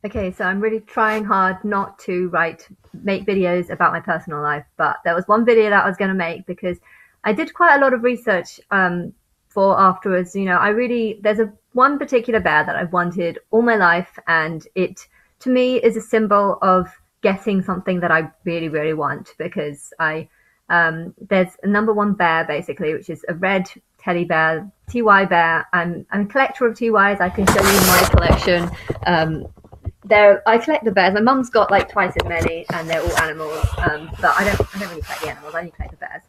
Okay, so I'm really trying hard not to make videos about my personal life, but there was one video that I was going to make because I did quite a lot of research for afterwards. I really there's a one particular bear that I've wanted all my life, and it to me is a symbol of getting something that I really really want because I there's a number one bear basically, which is a red teddy bear, TY bear. I'm a collector of TYs. I can show you my collection. There, I collect the bears. My mum's got like twice as many, and they're all animals. But I don't really collect the animals. I only collect the bears.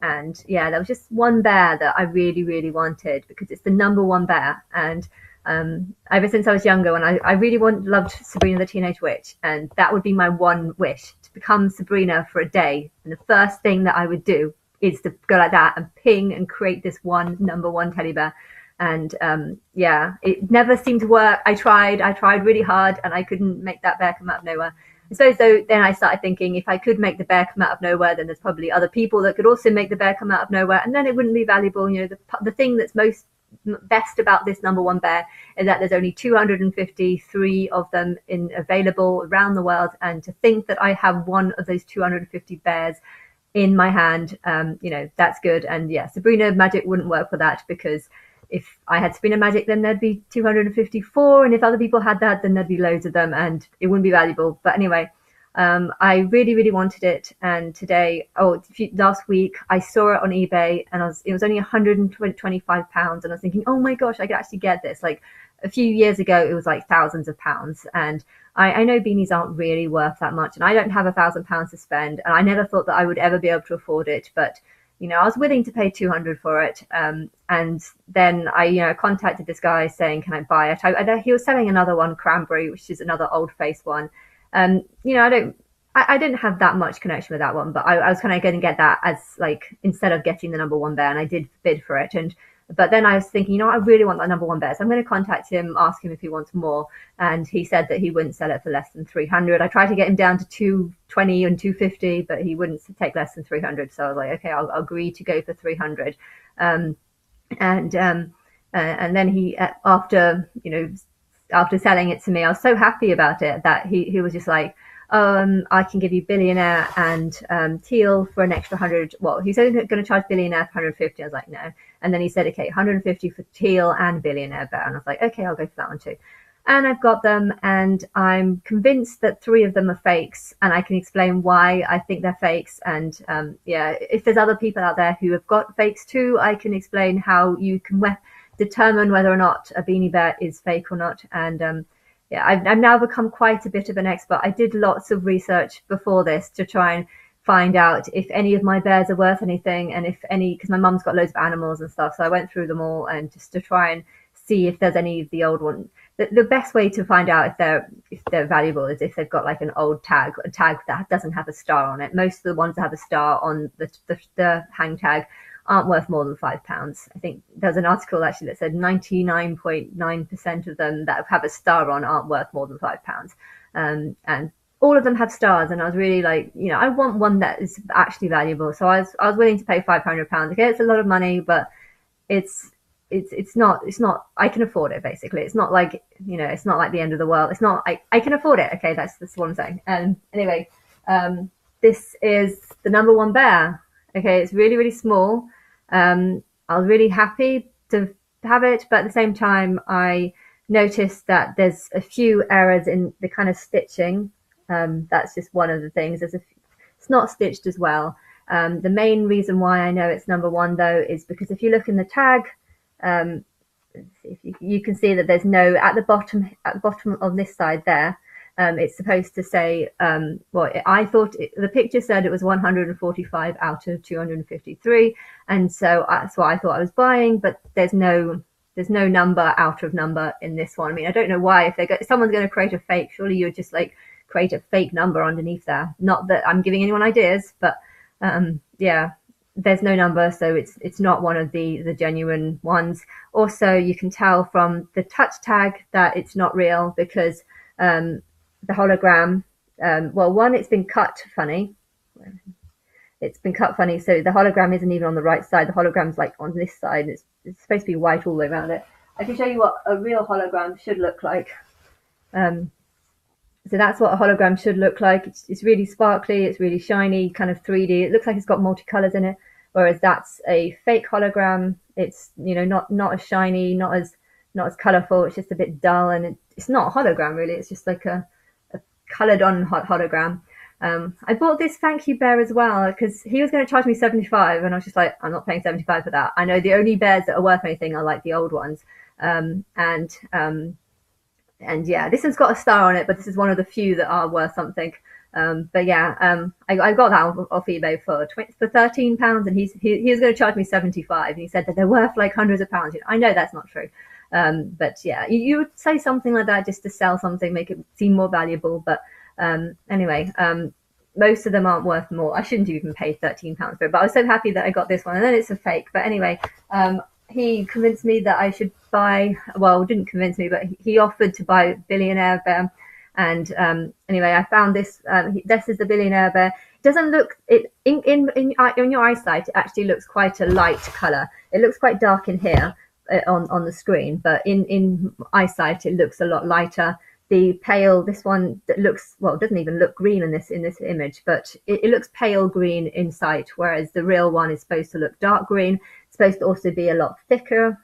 And yeah, there was just one bear that I really, really wanted because it's the number one bear. And ever since I was younger, when I really loved Sabrina the Teenage Witch, and that would be my one wish to become Sabrina for a day. And the first thing that I would do is to go like that and ping and create this one number one teddy bear. And yeah, it never seemed to work. I tried really hard, and I couldn't make that bear come out of nowhere. And so then I started thinking, if I could make the bear come out of nowhere, then there's probably other people that could also make the bear come out of nowhere, and then it wouldn't be valuable. The thing that's most best about this number one bear is that there's only 253 of them available around the world, and to think that I have one of those 250 bears in my hand, that's good. And yeah, Sabrina Magic wouldn't work for that, because if I had Sabrina Magic, then there'd be 254, and if other people had that, then there'd be loads of them, and it wouldn't be valuable. But anyway, I really, really wanted it, and last week I saw it on eBay, and it was only £125, and I was thinking, oh my gosh, I could actually get this. Like a few years ago, it was like thousands of pounds, and I know beanies aren't really worth that much, and I don't have £1,000 to spend, and I never thought that I would ever be able to afford it, but I was willing to pay 200 for it. And then I contacted this guy saying, can I buy it? He was selling another one, Cranberry, which is another old face one. I didn't have that much connection with that one, but I was kind of going to get that as like, instead of getting the number one bear, and I did bid for it. But then I was thinking, I really want that number one bear. So I'm going to contact him, ask him if he wants more. And he said that he wouldn't sell it for less than 300. I tried to get him down to 220 and 250, but he wouldn't take less than 300. So I was like, okay, I'll agree to go for 300. Um, and then he, after selling it to me, I was so happy about it that he was just like, I can give you Billionaire and Teal for an extra 100. Well, he's only going to charge Billionaire for 150. I was like, no. And then he said, okay, 150 for Teal and Billionaire bear. And I was like, okay, I'll go for that one too. And I've got them, and I'm convinced that 3 of them are fakes, and I can explain why I think they're fakes. And yeah, if there's other people out there who have got fakes too, I can explain how you can determine whether or not a beanie bear is fake or not. And yeah, I've now become quite a bit of an expert. I did lots of research before this to try and find out if any of my bears are worth anything, and if any, because my mum's got loads of animals and stuff, so I went through them all, and just to try and see if there's any of the old ones. The best way to find out if they're valuable is if they've got like an old tag, a tag that doesn't have a star on it. Most of the ones that have a star on the hang tag aren't worth more than £5. I think there's an article actually that said 99.9% of them that have a star on aren't worth more than £5. And all of them have stars, and I was really like, I want one that is actually valuable. So I was willing to pay £500. Okay, it's a lot of money, but it's not I can afford it. Basically, it's not like it's not like the end of the world. It's not I can afford it. Okay, that's what I'm saying. And anyway, this is the number one bear. Okay, it's really really small. I was really happy to have it, but at the same time I noticed that there's a few errors in the kind of stitching. That's just one of the things. It's not stitched as well. The main reason why I know it's number one though is because if you look in the tag, if you can see that there's no at the bottom of this side there. It's supposed to say, well, I thought the picture said it was 145 out of 253, and so that's what I thought I was buying. But there's no number out of number in this one. I mean, I don't know why. If someone's going to create a fake, surely you would just like create a fake number underneath there. Not that I'm giving anyone ideas, but yeah, there's no number, so it's not one of the genuine ones. Also, you can tell from the touch tag that it's not real, because the hologram, well, one, it's been cut funny. It's been cut funny, so the hologram isn't even on the right side. The hologram's like on this side. It's supposed to be white all the way around it. I can show you what a real hologram should look like. So that's what a hologram should look like. It's really sparkly, it's really shiny, kind of 3D. It looks like it's got multicolors in it, whereas that's a fake hologram. It's, you know, not as shiny, not as colorful. It's just a bit dull, and it's not a hologram really. It's just like a colored on hologram. I bought this thank you bear as well because he was going to charge me 75, and I was just like, I'm not paying 75 for that. I know the only bears that are worth anything are like the old ones. And yeah, this one's got a star on it, but this is one of the few that are worth something. But yeah, I got that off eBay for £13, and he was going to charge me 75, and he said that they're worth like hundreds of pounds. I know that's not true, but yeah, you would say something like that just to sell something, make it seem more valuable. But anyway, most of them aren't worth more. I shouldn't have even paid £13 for it, but I was so happy that I got this one, and then it's a fake. But anyway, he convinced me that I should buy, well, didn't convince me, but he offered to buy Billionaire Bear. And anyway, I found this. This is the Billionaire Bear. It doesn't look, in your eyesight, it actually looks quite a light color. It looks quite dark in here on the screen, but in eyesight, it looks a lot lighter. The pale, this one that looks, well, it doesn't even look green in this image, but it looks pale green in sight, whereas the real one is supposed to look dark green. It's supposed to also be a lot thicker.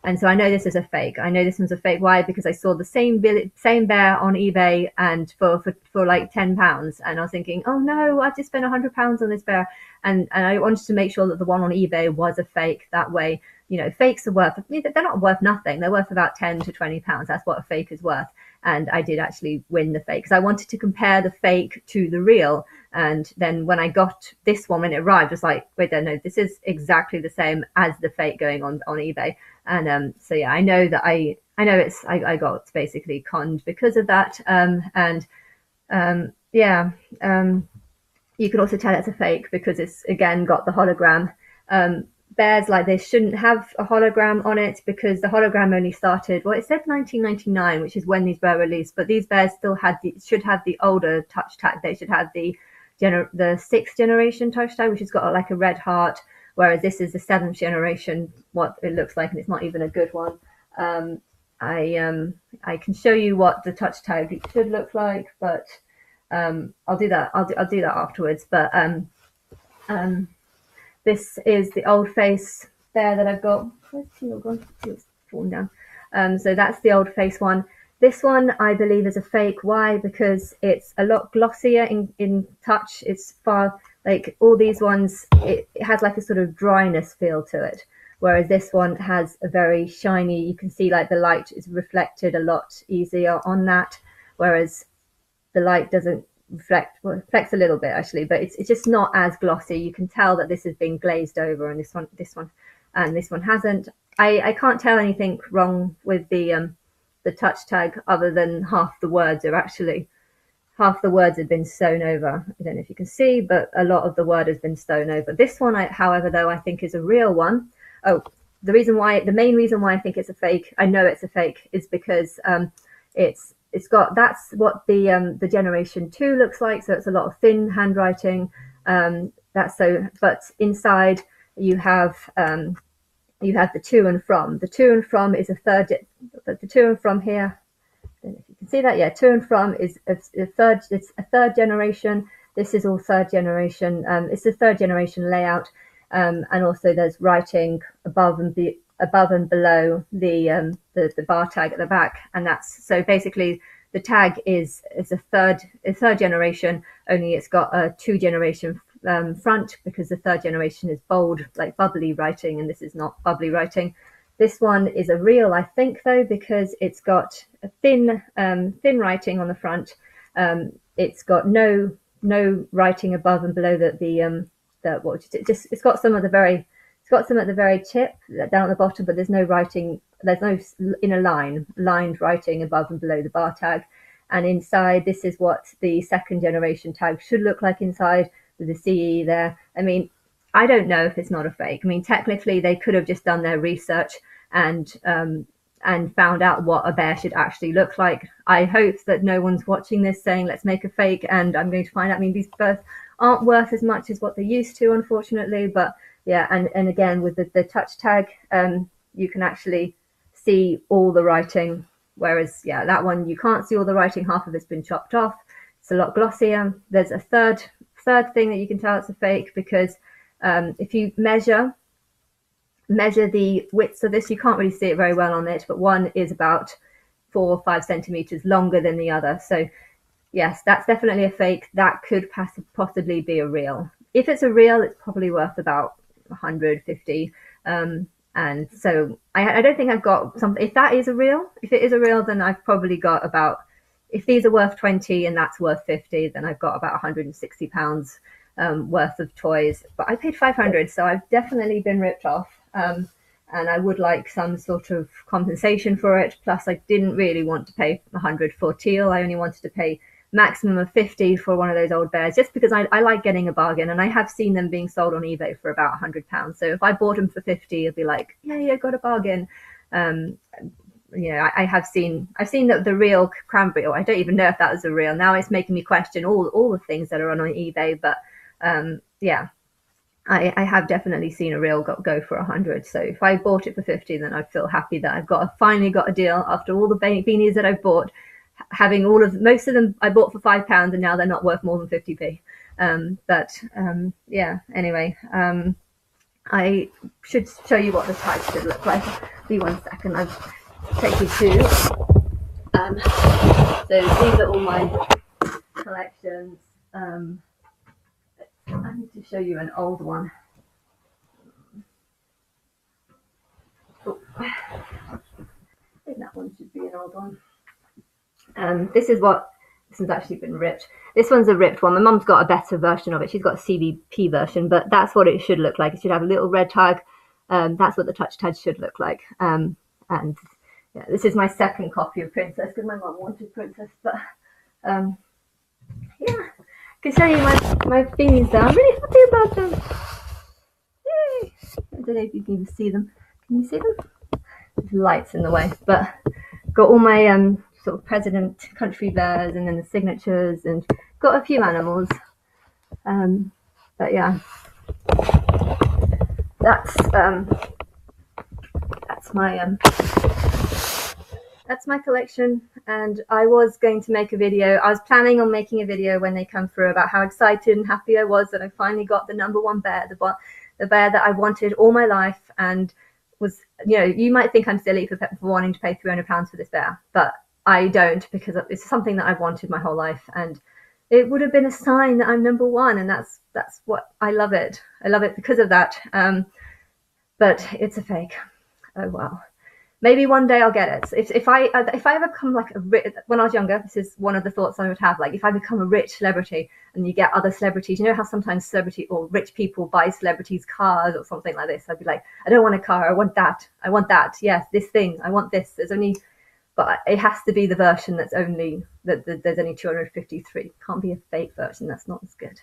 And so I know this is a fake. I know this one's a fake. Why? Because I saw the same bear on eBay and for like £10, and I was thinking, oh no, I've just spent £100 on this bear, and I wanted to make sure that the one on eBay was a fake. That way, you know, fakes are worth, they're not worth nothing. They're worth about £10 to £20. That's what a fake is worth. And I did actually win the fake because I wanted to compare the fake to the real. And then when I got this one, when it arrived, I was like, wait, no, this is exactly the same as the fake going on eBay. And so yeah, I know I got basically conned because of that. You can also tell it's a fake because it's again got the hologram. Bears like this shouldn't have a hologram on it because the hologram only started, well, it said 1999, which is when these were released, but these bears still should have the older touch tag. They should have the 6th generation touch tag, which has got like a red heart, whereas this is the 7th generation, what it looks like, and it's not even a good one. I can show you what the touch tag should look like, but I'll do that. I'll do that afterwards. But this is the old face there that I've got. Where's Teal gone? Teal's fallen down. So that's the old face one. This one I believe is a fake. Why? Because it's a lot glossier in touch. It's far, like all these ones, it has like a sort of dryness feel to it. Whereas this one has a very shiny, you can see like the light is reflected a lot easier on that. Whereas the light doesn't reflect, well, it reflects a little bit actually, but it's just not as glossy. You can tell that this has been glazed over, and this one hasn't. I can't tell anything wrong with the touch tag other than half the words have been sewn over. I don't know if you can see, but a lot of the word has been sewn over. This one, however, though, I think is a real one. Oh, the main reason why I think it's a fake, I know it's a fake, is because it's got, that's what the generation 2 looks like. So it's a lot of thin handwriting. But inside you have the to and from. The to and from is the to and from here. I don't know if you can see that. Yeah, to and from is it's a third generation. This is all third generation. It's a third generation layout. And also there's writing above and below the bar tag at the back, and that's, so basically the tag is a third generation, only it's got a 2 generation front, because the 3rd generation is bold, like bubbly writing, and this is not bubbly writing. This one is a real, I think, though, because it's got a thin writing on the front. It's got no writing above and below it's got some at the very tip down at the bottom, but there's no writing. There's no in a lined writing above and below the bar tag. And inside, this is what the 2nd generation tag should look like inside, with the CE there. I mean, I don't know if it's not a fake. I mean, technically, they could have just done their research and found out what a bear should actually look like. I hope that no one's watching this saying, let's make a fake, and I'm going to find out. I mean, these bears aren't worth as much as what they used to, unfortunately. But yeah, and again, with the touch tag, you can actually see all the writing Whereas, yeah, that one, you can't see all the writing, half of it's been chopped off. It's a lot glossier. There's a third thing that you can tell it's a fake, because if you measure the widths of this, you can't really see it very well on it, but one is about 4 or 5 centimeters longer than the other. So yes, that's definitely a fake. That could possibly be a real. If it's a real, it's probably worth about 150. And so I don't think I've got something. If that is a real, if it is a real, then I've probably got about, if these are worth 20 and that's worth 50, then I've got about 160 pounds worth of toys. But I paid 500, so I've definitely been ripped off. And I would like some sort of compensation for it. Plus, I didn't really want to pay 100 for teal. I only wanted to pay maximum of 50 for one of those old bears, just because I like getting a bargain, and I have seen them being sold on eBay for about £100. So if I bought them for 50, it'd be like, yeah, I got a bargain. I have seen, I've seen that the real cranberry, or I don't even know if that was a real. Now it's making me question all the things that are on eBay. But yeah, I have definitely seen a real go for 100. So if I bought it for 50, then I feel happy that I've finally got a deal after all the beanies that I've bought. Having most of them I bought for £5, and now they're not worth more than 50p. Yeah, anyway, I should show you what the tags should look like. Be 1 second, I'll take you to. So these are all my collections. I need to show you an old one. Oh, I think that one should be an old one. This has actually been ripped. This one's a ripped one. My mum's got a better version of it. She's got a CVP version, but that's what it should look like. It should have a little red tag. That's what the touch tag should look like. And yeah, this is my second copy of Princess, because my mum wanted Princess. But yeah, I can show you my beanies there. I'm really happy about them. Yay! I don't know if you can even see them. Can you see them? There's lights in the way, but got all my sort of president country bears, and then the signatures, and got a few animals. But yeah, that's my collection. And I was going to make a video. I was planning on making a video when they come through about how excited and happy I was that I finally got the #1 bear, the bear that I wanted all my life, and was, you might think I'm silly for wanting to pay £300 for this bear, but I don't, because it's something that I've wanted my whole life, and it would have been a sign that I'm #1, and that's what I love it. I love it because of that. But it's a fake. Oh well. Maybe one day I'll get it. If I ever become like when I was younger, this is one of the thoughts I would have. Like, if I become a rich celebrity and you get other celebrities, you know how sometimes celebrity or rich people buy celebrities cars or something like this. I'd be like, I don't want a car. I want that. I want that. Yes, this thing. I want this. But it has to be the version that's there's only 253. Can't be a fake version. That's not as good.